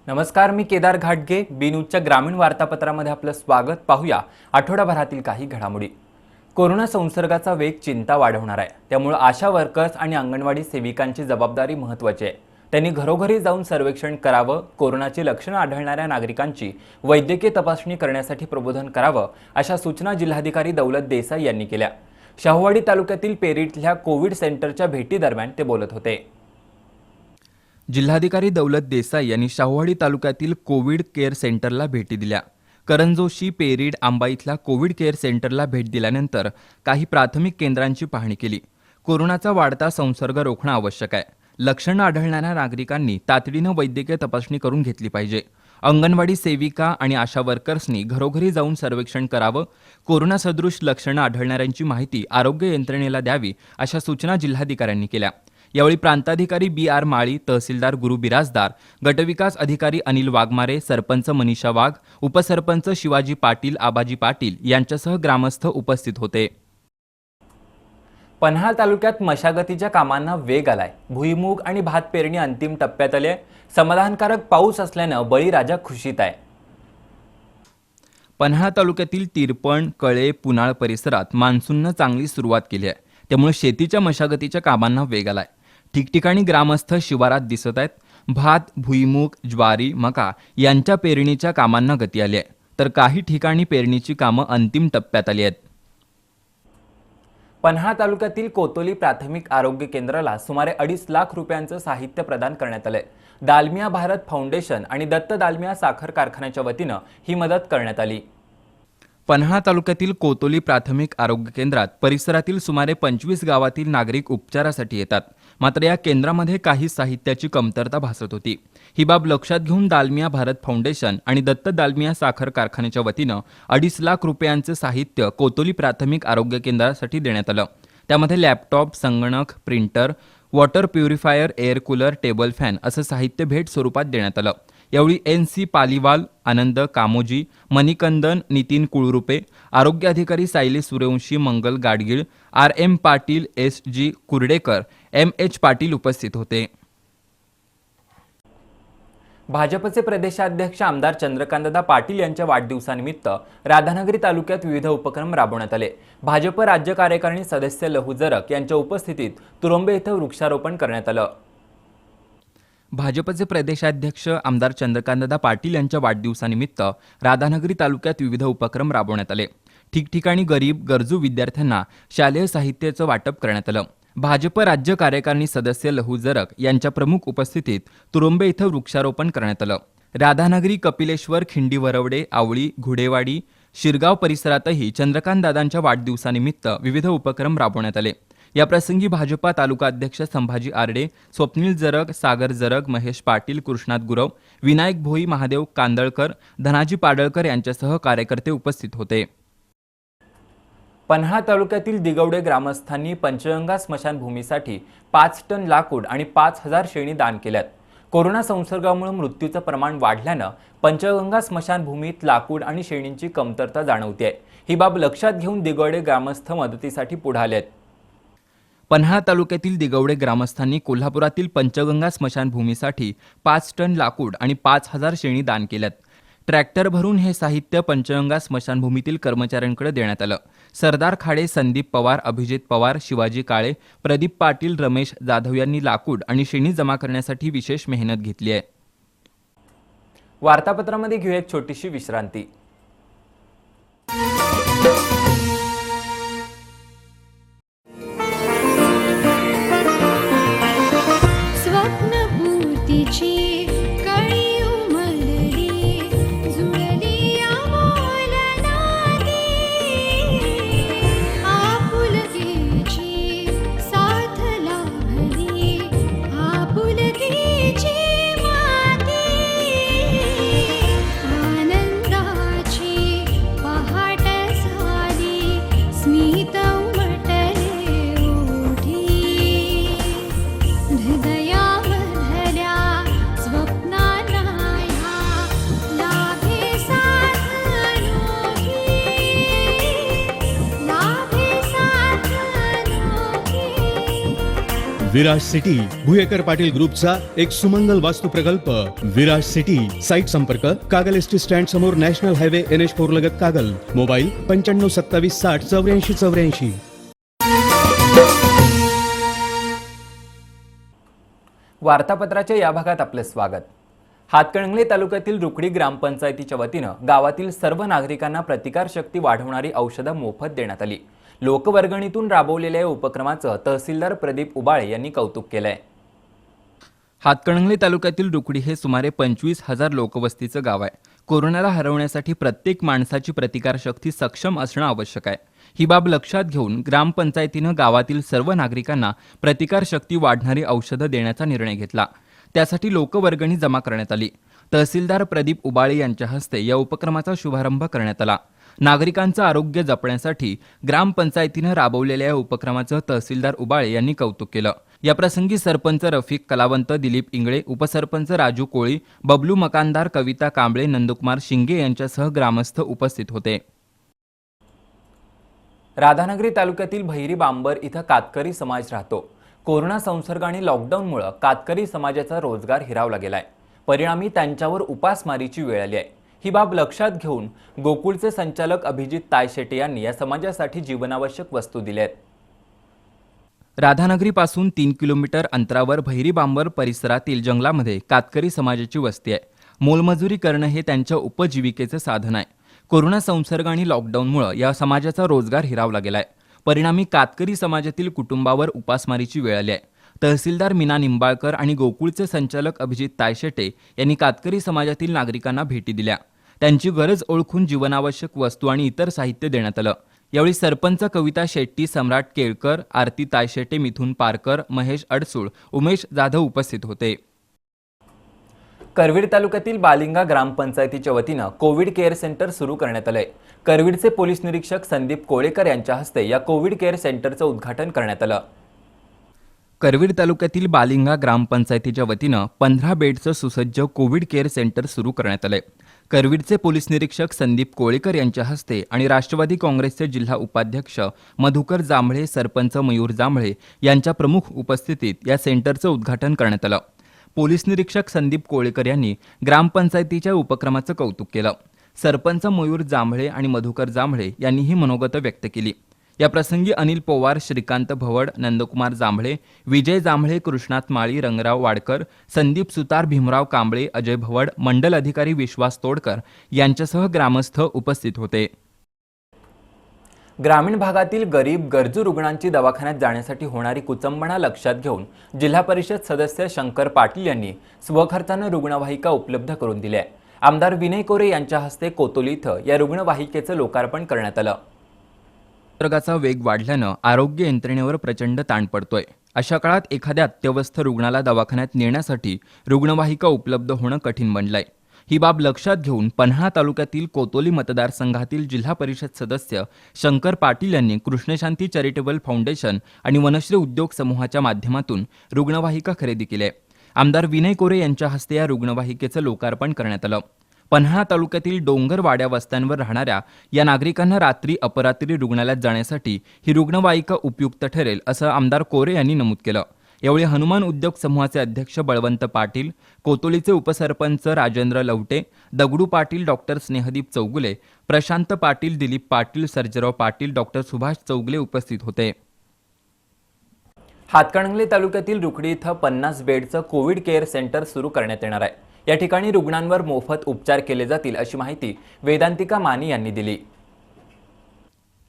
नमस्कार, मी केदार घाटगे. बी न्यूजच्या ग्रामीण वार्तापत्रामध्ये आपलं स्वागत. पाहूया आठवडाभरातील काही घडामोडी. कोरोना संसर्गाचा वेग चिंता वाढवणार आहे. त्यामुळे आशा वर्कर्स आणि अंगणवाडी सेविकांची जबाबदारी महत्त्वाची आहे. त्यांनी घरोघरी जाऊन सर्वेक्षण करावं, कोरोनाची लक्षणं आढळणाऱ्या नागरिकांची वैद्यकीय तपासणी करण्यासाठी प्रबोधन करावं, अशा सूचना जिल्हाधिकारी दौलत देसाई यांनी केल्या. शाहूवाडी तालुक्यातील पेरीतल्या कोविड सेंटरच्या भेटीदरम्यान ते बोलत होते. जिल्हाधिकारी दौलत देसाई यांनी शाहूवाडी तालुक्यातील कोविड केअर सेंटरला भेटी दिल्या. करंजोशी, पेरीड, आंबा इथल्या कोविड केअर सेंटरला भेट दिल्यानंतर काही प्राथमिक केंद्रांची पाहणी केली. कोरोनाचा वाढता संसर्ग रोखणं आवश्यक आहे. लक्षणं आढळणाऱ्या नागरिकांनी तातडीनं वैद्यकीय तपासणी करून घेतली पाहिजे. अंगणवाडी सेविका आणि आशा वर्कर्सनी घरोघरी जाऊन सर्वेक्षण करावं. कोरोना सदृश लक्षणं आढळणाऱ्यांची माहिती आरोग्य यंत्रणेला द्यावी, अशा सूचना जिल्हाधिकाऱ्यांनी केल्या. यावेळी प्रांताधिकारी बी आर माळी, तहसीलदार गुरु बिराजदार, गटविकास अधिकारी अनिल वाघमारे, सरपंच मनीषा वाघ, उपसरपंच शिवाजी पाटील, आबाजी पाटील यांच्यासह ग्रामस्थ उपस्थित होते. पन्हाळ तालुक्यात मशागतीच्या कामांना वेग आलाय. भुईमूग आणि भात पेरणी अंतिम टप्प्यात आली आहे. समाधानकारक पाऊस असल्यानं बळीराजा खुशीत आहे. पन्हाळ तालुक्यातील तिरपण, कळे, पुनाळ परिसरात मान्सूननं चांगली सुरुवात केली आहे. त्यामुळे शेतीच्या मशागतीच्या कामांना वेग आलाय. ठिकठिकाणी ग्रामस्थ शिवारात दिसत आहेत. भात, भुईमूग, ज्वारी, मका यांच्या पेरणीच्या कामांना गती आली आहे, तर काही ठिकाणी पेरणीची कामं अंतिम टप्प्यात आली आहेत. पन्हाळ तालुक्यातील कोतोली प्राथमिक आरोग्य केंद्राला सुमारे 2.5 लाख रुपयांचं साहित्य प्रदान करण्यात आलंय. दालमिया भारत फाउंडेशन आणि दत्त दालमिया साखर कारखान्याच्या वतीनं ही मदत करण्यात आली. पन्हाळा तालुक्यातील कोतोली प्राथमिक आरोग्य केंद्रात परिसरातील सुमारे 25 गावातील नागरिक उपचारासाठी येतात. मात्र या केंद्रामध्ये काही साहित्याची कमतरता भासत होती. ही बाब लक्षात घेऊन दालमिया भारत फाउंडेशन आणि दत्त दालमिया साखर कारखान्याच्या वतीनं 2.5 लाख रुपयांचं साहित्य कोतोली प्राथमिक आरोग्य केंद्रासाठी देण्यात आलं. त्यामध्ये लॅपटॉप, संगणक, printer, water purifier, air cooler, table fan असं साहित्य भेट स्वरूपात देण्यात आलं. यावेळी NC पालीवाल, आनंद कामोजी, मणिकंदन, नितीन कुळरुपे, आरोग्य अधिकारी सायली सूर्यवंशी, मंगल Gadgil, RM Patil, SG कुर्डेकर, MH Patil उपस्थित होते. भाजपचे प्रदेशाध्यक्ष आमदार चंद्रकांतदादा पाटील यांच्या वाढदिवसानिमित्त राधानगरी तालुक्यात विविध उपक्रम राबवण्यात आले. भाजप राज्य कार्यकारिणी सदस्य लहू जरक यांच्या उपस्थितीत तुरंबे येथे वृक्षारोपण करण्यात आलं. भाजपचे प्रदेशाध्यक्ष आमदार चंद्रकांतदादा पाटील यांच्या वाढदिवसानिमित्त राधानगरी तालुक्यात विविध उपक्रम राबवण्यात आले. ठिकठिकाणी गरीब गरजू विद्यार्थ्यांना शालेय साहित्याचं वाटप करण्यात आलं. भाजप राज्य कार्यकारिणी सदस्य लहू जरक यांच्या प्रमुख उपस्थितीत तुरंबे इथं वृक्षारोपण करण्यात आलं. राधानगरी, कपिलेश्वर, खिंडी वरवडे, आवळी, घुडेवाडी, शिरगाव परिसरातही चंद्रकांतदादांच्या वाढदिवसानिमित्त विविध उपक्रम राबवण्यात आले. याप्रसंगी भाजपा तालुका अध्यक्ष संभाजी आरडे, स्वप्नील जरग, सागर जरग, महेश पाटील, कृष्णात गुरव, विनायक भोई, महादेव कांदळकर, धनाजी पाडळकर यांच्यासह कार्यकर्ते उपस्थित होते. पन्हाळा तालुक्यातील दिगवडे ग्रामस्थांनी पंचगंगा स्मशानभूमीसाठी 5 टन लाकूड आणि 5,000 शेणी दान केल्यात. कोरोना संसर्गामुळे मृत्यूचं प्रमाण वाढल्यानं पंचगंगा स्मशानभूमीत लाकूड आणि शेणींची कमतरता जाणवते. ही बाब लक्षात घेऊन दिगवडे ग्रामस्थ मदतीसाठी पुढे आलेत. पन्हाळा तालुक्यातील दिगवडे ग्रामस्थांनी कोल्हापुरातील पंचगंगा स्मशानभूमीसाठी 5 टन लाकूड आणि 5,000 शेणी दान केल्यात. ट्रॅक्टर भरून हे साहित्य पंचगंगा स्मशानभूमीतील कर्मचाऱ्यांकडे देण्यात आलं. सरदार खाडे, संदीप पवार, अभिजित पवार, शिवाजी काळे, प्रदीप पाटील, रमेश जाधव यांनी लाकूड आणि शेणी जमा करण्यासाठी विशेष मेहनत घेतली आहे. वार्तापत्रामध्ये घेऊया एक छोटीशी विश्रांती. स्वप्नपूर्तीची कळी उमलली, विराज सिटी भुयेकर पाटील ग्रुपचा एक सुमंगल वास्तू प्रकल्प विराज सिटी. साईट संपर्क कागल एसटी स्टँड समोर नॅशनल हायवे NH4 लगत कागल. मोबाईल 9527608484. वार्तापत्राच्या या भागात आपले स्वागत. हातकणंगले तालुक्यातील रुकडी ग्रामपंचायतीच्या वतीनं गावातील सर्व नागरिकांना प्रतिकारशक्ती वाढवणारी औषधं मोफत देण्यात आली. लोकवर्गणीतून राबवलेल्या या उपक्रमाचं तहसीलदार प्रदीप उबाळे यांनी कौतुक केलंय. हातकणंगले तालुक्यातील रुकडी हे सुमारे 25,000 लोकवस्तीचं गाव आहे. कोरोनाला हरवण्यासाठी प्रत्येक माणसाची प्रतिकारशक्ती सक्षम असणं आवश्यक आहे. ही बाब लक्षात घेऊन ग्रामपंचायतीनं गावातील सर्व नागरिकांना प्रतिकारशक्ती वाढणारी औषधं देण्याचा निर्णय घेतला. त्यासाठी लोकवर्गणी जमा करण्यात आली. तहसीलदार प्रदीप उबाळे यांच्या हस्ते या उपक्रमाचा शुभारंभ करण्यात आला. नागरिकांचं आरोग्य जपण्यासाठी ग्रामपंचायतीनं राबवलेल्या या उपक्रमाचं तहसीलदार उबाळे यांनी कौतुक केलं. याप्रसंगी सरपंच रफिक कलावंत, दिलीप इंगळे, उपसरपंच राजू कोळी, बबलू मकानदार, कविता कांबळे, नंदकुमार शिंगे यांच्यासह ग्रामस्थ उपस्थित होते. राधानगरी तालुक्यातील भैरी बांबर इथं कातकरी समाज राहतो. कोरोना संसर्ग आणि लॉकडाऊनमुळे कातकरी समाजाचा रोजगार हिरावला गेलाय. परिणामी त्यांच्यावर उपासमारीची वेळ आली आहे. ही बाब लक्षात घेऊन गोकुळचे संचालक अभिजित तायशेटे यांनी या समाजासाठी जीवनावश्यक वस्तू दिल्या आहेत. राधानगरीपासून 3 किलोमीटर अंतरावर भैरी बांबर परिसरातील जंगलामध्ये कातकरी समाजाची वस्ती आहे. मोलमजुरी करणं हे त्यांच्या उपजीविकेचं साधन आहे. कोरोना संसर्ग आणि लॉकडाऊनमुळे या समाजाचा रोजगार हिरावला गेलाय. परिणामी कातकरी समाजातील कुटुंबावर उपासमारीची वेळ आली आहे. तहसीलदार मीना निंबाळकर आणि गोकुळचे संचालक अभिजित तायशेटे यांनी कातकरी समाजातील नागरिकांना भेटी दिल्या. त्यांची गरज ओळखून जीवनावश्यक वस्तू आणि इतर साहित्य देण्यात आलं. यावेळी सरपंच कविता शेट्टी, सम्राट केळकर, आरती तायशेटे, मिथुन पारकर, महेश अडसूळ, उमेश जाधव उपस्थित होते. करवीर तालुक्यातील बालिंगा ग्रामपंचायतीच्या वतीनं कोविड केअर सेंटर सुरू करण्यात आलंय. करवीरचे पोलीस निरीक्षक संदीप कोळेकर यांच्या हस्ते या कोविड केअर सेंटरचं उद्घाटन करण्यात आलं. करवीर तालुक्यातील बालिंगा ग्रामपंचायतीच्या वतीनं 15 बेडचं सुसज्ज कोविड केअर सेंटर सुरू करण्यात आलंय. करवीरचे पोलीस निरीक्षक संदीप कोळेकर यांच्या हस्ते आणि राष्ट्रवादी काँग्रेसचे जिल्हा उपाध्यक्ष मधुकर जांभळे, सरपंच मयूर जांभळे यांच्या प्रमुख उपस्थितीत या सेंटरचं उद्घाटन करण्यात आलं. पोलीस निरीक्षक संदीप कोळेकर यांनी ग्रामपंचायतीच्या उपक्रमाचं कौतुक केलं. सरपंच मयूर जांभळे आणि मधुकर जांभळे यांनीही मनोगत व्यक्त केली. या प्रसंगी अनिल पवार, श्रीकांत भवड, नंदकुमार जांभळे, विजय जांभळे, कृष्णात माळी, रंगराव वाडकर, संदीप सुतार, भीमराव कांबळे, अजय भवड, मंडल अधिकारी विश्वास तोडकर यांच्यासह ग्रामस्थ उपस्थित होते. ग्रामीण भागातील गरीब गरजू रुग्णांची दवाखान्यात जाण्यासाठी होणारी कुचंबणा लक्षात घेऊन जिल्हा परिषद सदस्य शंकर पाटील यांनी स्वखर्चानं रुग्णवाहिका उपलब्ध करून दिल्या. आमदार विनय कोरे यांच्या हस्ते कोतोली इथं या रुग्णवाहिकेचं लोकार्पण करण्यात आलं. संसर्गाचा वेग वाढल्यानं आरोग्य यंत्रणेवर प्रचंड ताण पडतोय. अशा काळात एखाद्या अत्यवस्थ रुग्णाला दवाखान्यात नेण्यासाठी रुग्णवाहिका उपलब्ध होणं कठीण बनलंय. ही बाब लक्षात घेऊन पन्हाळा तालुक्यातील कोतोली मतदारसंघातील जिल्हा परिषद सदस्य शंकर पाटील यांनी कृष्णशांती चॅरिटेबल फाउंडेशन आणि वनश्री उद्योग समूहाच्या माध्यमातून रुग्णवाहिका खरेदी केली आहे. आमदार विनय कोरे यांच्या हस्ते या रुग्णवाहिकेचं लोकार्पण करण्यात आलं. पन्हाळा तालुक्यातील डोंगर वाड्या वस्त्यांवर राहणाऱ्या या नागरिकांना रात्री अपरात्री रुग्णालयात जाण्यासाठी ही रुग्णवाहिका उपयुक्त ठरेल असं आमदार कोरे यांनी नमूद केलं. यावेळी हनुमान उद्योग समूहाचे अध्यक्ष बळवंत पाटील, कोतोलीचे उपसरपंच राजेंद्र लवटे, दगडू पाटील, डॉक्टर स्नेहदीप चौगुले, प्रशांत पाटील, दिलीप पाटील, सर्जेराव पाटील, डॉक्टर सुभाष चौगुले उपस्थित होते. हातकणंगले तालुक्यातील रुकडी इथं 50 बेडचं कोविड केअर सेंटर सुरू करण्यात येणार आहे. या ठिकाणी रुग्णांवर मोफत उपचार केले जातील अशी माहिती वेदांतिका मानी यांनी दिली.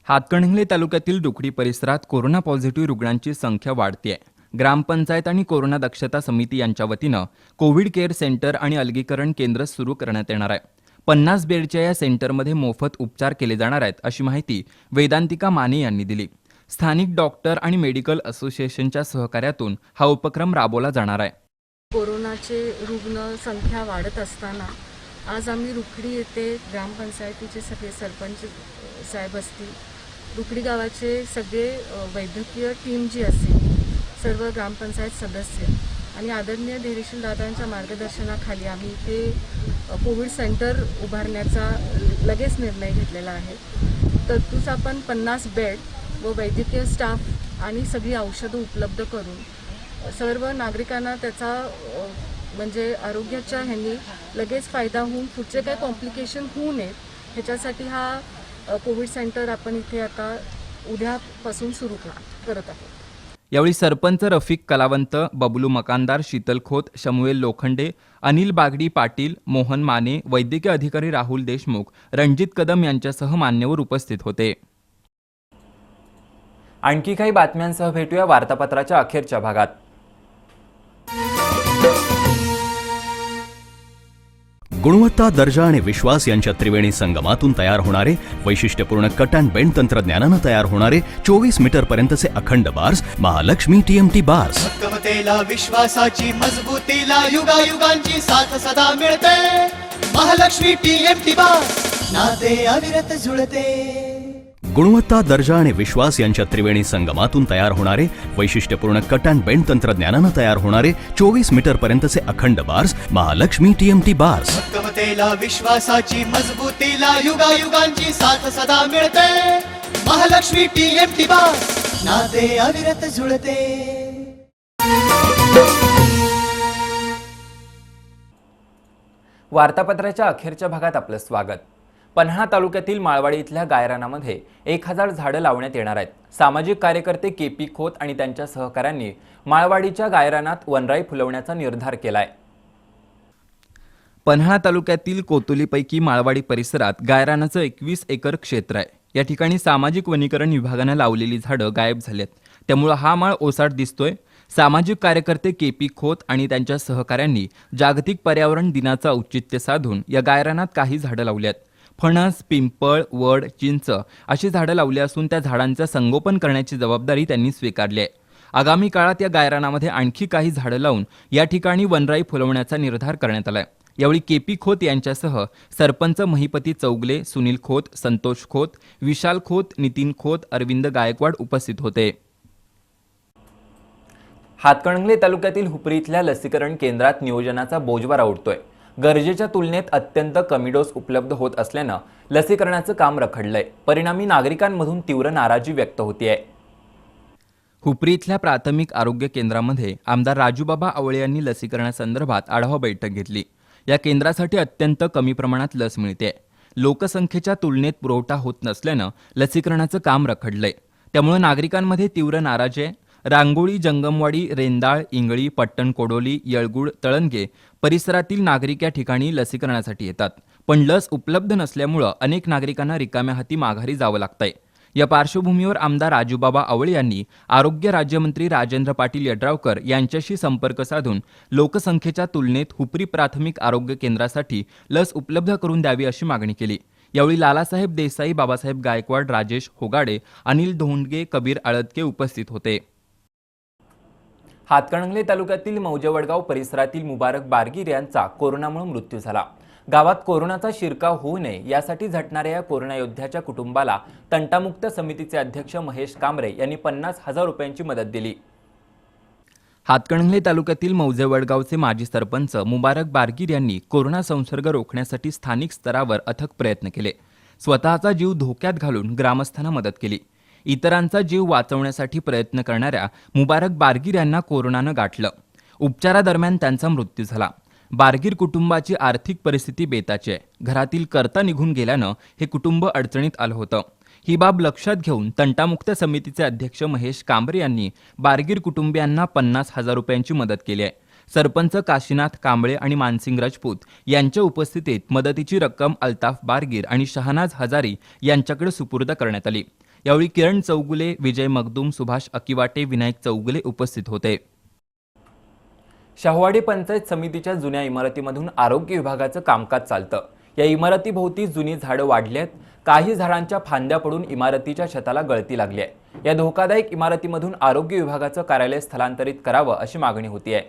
हातकणंगले तालुक्यातील रुकडी परिसरात कोरोना पॉझिटिव्ह रुग्णांची संख्या वाढतेय. ग्रामपंचायत आणि कोरोना दक्षता समिती यांच्या वतीनं कोविड केअर सेंटर आणि अलगीकरण केंद्र सुरू करण्यात येणार आहे. 50 बेडच्या या सेंटरमध्ये मोफत उपचार केले जाणार आहेत अशी माहिती वेदांतिका माने यांनी दिली. स्थानिक डॉक्टर आणि मेडिकल असोसिएशनच्या सहकार्यातून हा उपक्रम राबवला जाणार आहे. कोरोनाचे रुग्ण संख्या वाढत असताना आज आम्ही रुकडी येथे ग्रामपंचायतीचे सगळे सरपंच साहेब असतील, रुकडी गावाचे सगळे वैद्यकीय टीम जी असेल, सर्व ग्रामपंचायत सदस्य आणि आदरणीय धैर्यशील दादांच्या मार्गदर्शनाखाली आम्ही इथे कोविड सेंटर उभारण्याचा लगेच निर्णय घेतलेला आहे. तत्पूर्वी आपण 50 बेड व वैद्यकीय स्टाफ आणि सगळी औषधं उपलब्ध करून सर्व नागरिकांना त्याचा म्हणजे आरोग्याच्या ह्यांनी लगेच फायदा होऊन पुढचे काही कॉम्प्लिकेशन होऊ नयेत ह्याच्यासाठी हा कोविड सेंटर आपण इथे आता उद्यापासून सुरू करत आहोत. यावेळी सरपंच रफिक कलावंत, बबलू मकानदार, शीतल खोत, शमुएल लोखंडे, अनिल बागडी पाटील, मोहन माने, वैद्यकीय अधिकारी राहुल देशमुख, रणजित कदम यांच्यासह मान्यवर उपस्थित होते. आणखी काही बातम्यांसह भेटूया वार्तापत्राच्या अखेरच्या भागात. गुणवत्ता, दर्जा आणि विश्वास यांच्या त्रिवेणी संगमातून तयार होणारे वैशिष्ट्यपूर्ण कट अँड बेंड तंत्रज्ञानानं तयार होणारे 24 मीटर पर्यंतचे अखंड बार्स महालक्ष्मी TMT बार्स. भक्कमतेला, विश्वासाची मजबूतीला युगायुगांची साथ सदा मिळते. महालक्ष्मी TMT बार्स, नाते अविरत जुळते. गुणवत्ता, दर्जा आणि विश्वास यांच्या त्रिवेणी संगमातून तयार होणारे वैशिष्ट्यपूर्ण कट अँड बेंड तंत्रज्ञानानं तयार होणारे 24 मीटर पर्यंतचे अखंड बार्स महालक्ष्मी TMT बार्स. भक्कमतेला, विश्वासाची मजबूतीला युगायुगांची साथ सदा मिळते. महालक्ष्मी TMT बार्स, नाते अविरत जुळते. वार्तापत्राच्या अखेरच्या भागात आपलं स्वागत. पन्हाळा तालुक्यातील माळवाडी इथल्या गायरानामध्ये 1000 झाडं लावण्यात येणार आहेत. सामाजिक कार्यकर्ते KP खोत आणि त्यांच्या सहकाऱ्यांनी माळवाडीच्या गायरानात वनराई फुलवण्याचा निर्धार केलाय. पन्हाळा तालुक्यातील कोतुलीपैकी माळवाडी परिसरात गायरानाचं 21 एकर क्षेत्र आहे. या ठिकाणी सामाजिक वनीकरण विभागानं लावलेली झाडं गायब झालीत, त्यामुळे हा माळ ओसाड दिसतोय. सामाजिक कार्यकर्ते KP खोत आणि त्यांच्या सहकाऱ्यांनी जागतिक पर्यावरण दिनाचं औचित्य साधून या गायरानात काही झाडं लावली आहेत. फणस, पिंपळ, वड, चिंच अशी झाडं लावली असून त्या झाडांचं संगोपन करण्याची जबाबदारी त्यांनी स्वीकारली आहे. आगामी काळात या गायरानामध्ये आणखी काही झाडं लावून या ठिकाणी वनराई फुलवण्याचा निर्धार करण्यात आलाय. यावेळी KP खोत यांच्यासह सरपंच महिपती चौगले, सुनील खोत, संतोष खोत, विशाल खोत, नितीन खोत, अरविंद गायकवाड उपस्थित होते. हातकणंगले तालुक्यातील हुपरी इथल्या लसीकरण केंद्रात नियोजनाचा बोजवारा उडतोय. गरजेच्या तुलनेत अत्यंत कमी डोस उपलब्ध होत असल्यानं लसीकरणाचं काम रखडलंय. परिणामी नागरिकांमधून तीव्र नाराजी व्यक्त होतीये. हुपरी इथल्या प्राथमिक आरोग्य केंद्रामध्ये आमदार राजूबाबा आवळे यांनी लसीकरणासंदर्भात आढावा बैठक घेतली. या केंद्रासाठी अत्यंत कमी प्रमाणात लस मिळते. लोकसंख्येच्या तुलनेत पुरवठा होत नसल्यानं लसीकरणाचं काम रखडलंय. त्यामुळे नागरिकांमध्ये तीव्र नाराजी आहे. रांगोळी, जंगमवाडी, रेंदाळ, इंगळी, पट्टण कोडोली, येळगुड, तळणगे परिसरातील नागरिक या ठिकाणी लसीकरणासाठी येतात, पण लस उपलब्ध नसल्यामुळं अनेक नागरिकांना रिकाम्या हाती माघारी जावं लागतंय. या पार्श्वभूमीवर आमदार राजूबाबा आवळे यांनी आरोग्य राज्यमंत्री राजेंद्र पाटील यड्रावकर यांच्याशी संपर्क साधून लोकसंख्येच्या तुलनेत हुपरी प्राथमिक आरोग्य केंद्रासाठी लस उपलब्ध करून द्यावी अशी मागणी केली. यावेळी लालासाहेब देसाई, बाबासाहेब गायकवाड, राजेश होगाडे, अनिल धोंडगे, कबीर आळतके उपस्थित होते. हातकणंगले तालुक्यातील मौजेवडगाव परिसरातील मुबारक बारगीर यांचा कोरोनामुळे मृत्यू झाला. गावात कोरोनाचा शिरकाव होऊ नये यासाठी झटणाऱ्या या कोरोना योद्ध्याच्या कुटुंबाला तंटामुक्त समितीचे अध्यक्ष महेश कांबरे यांनी 50,000 रुपयांची मदत दिली. हातकणंगले तालुक्यातील मौजेवडगावचे माजी सरपंच मुबारक बारगीर यांनी कोरोना संसर्ग रोखण्यासाठी स्थानिक स्तरावर अथक प्रयत्न केले. स्वतःचा जीव धोक्यात घालून ग्रामस्थांना मदत केली. इतरांचा जीव वाचवण्यासाठी प्रयत्न करणाऱ्या मुबारक बारगीर यांना कोरोनानं गाठलं. उपचारादरम्यान त्यांचा मृत्यू झाला. बारगीर कुटुंबाची आर्थिक परिस्थिती बेताची आहे. घरातील कर्ता निघून गेल्यानं हे कुटुंब अडचणीत आलं होतं. ही बाब लक्षात घेऊन तंटामुक्त समितीचे अध्यक्ष महेश कांबरे यांनी बारगीर कुटुंबियांना 50,000 रुपयांची मदत केली आहे. सरपंच काशीनाथ कांबळे आणि मानसिंग राजपूत यांच्या उपस्थितीत मदतीची रक्कम अल्ताफ बारगीर आणि शहानाज हजारी यांच्याकडे सुपूर्द करण्यात आली. यावेळी किरण चौगुले, विजय मगदूम, सुभाष अकिवाटे, विनायक चौगुले उपस्थित होते. शाहूवाडी पंचायत समितीच्या जुन्या इमारतीमधून आरोग्य विभागाचं कामकाज चालतं. या इमारतीभोवती जुनी झाडं वाढली आहेत. काही झाडांच्या फांद्या पडून इमारतीच्या छताला गळती लागली आहे. या धोकादायक इमारतीमधून आरोग्य विभागाचं कार्यालय स्थलांतरित करावं अशी मागणी होती आहे.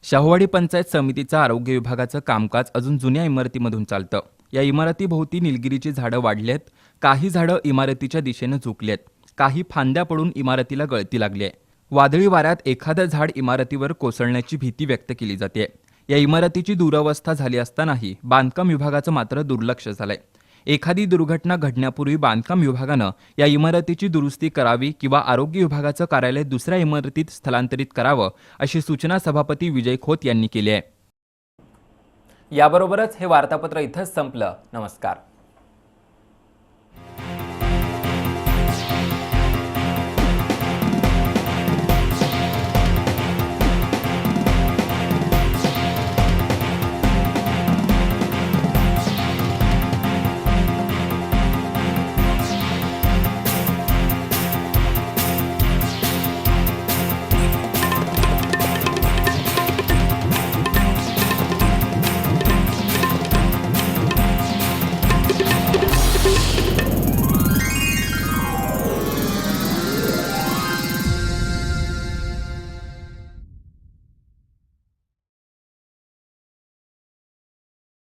शाहूवाडी पंचायत समितीचं आरोग्य विभागाचं कामकाज अजून जुन्या इमारतीमधून चालतं. या इमारतीभोवती निलगिरीची झाडं वाढली आहेत. काही झाडं इमारतीच्या दिशेनं झुकली आहेत. काही फांद्या पडून इमारतीला गळती लागली आहे. वादळी वाऱ्यात एखादं झाड इमारतीवर कोसळण्याची भीती व्यक्त केली जाते. या इमारतीची दुरवस्था झाली असतानाही बांधकाम विभागाचं मात्र दुर्लक्ष झालंय. एखादी दुर्घटना घडण्यापूर्वी बांधकाम विभागानं या इमारतीची दुरुस्ती करावी किंवा आरोग्य विभागाचं कार्यालय दुसऱ्या इमारतीत स्थलांतरित करावं अशी सूचना सभापती विजय खोत यांनी केली आहे. याबरोबरच हे वार्तापत्र इथंच संपलं. नमस्कार.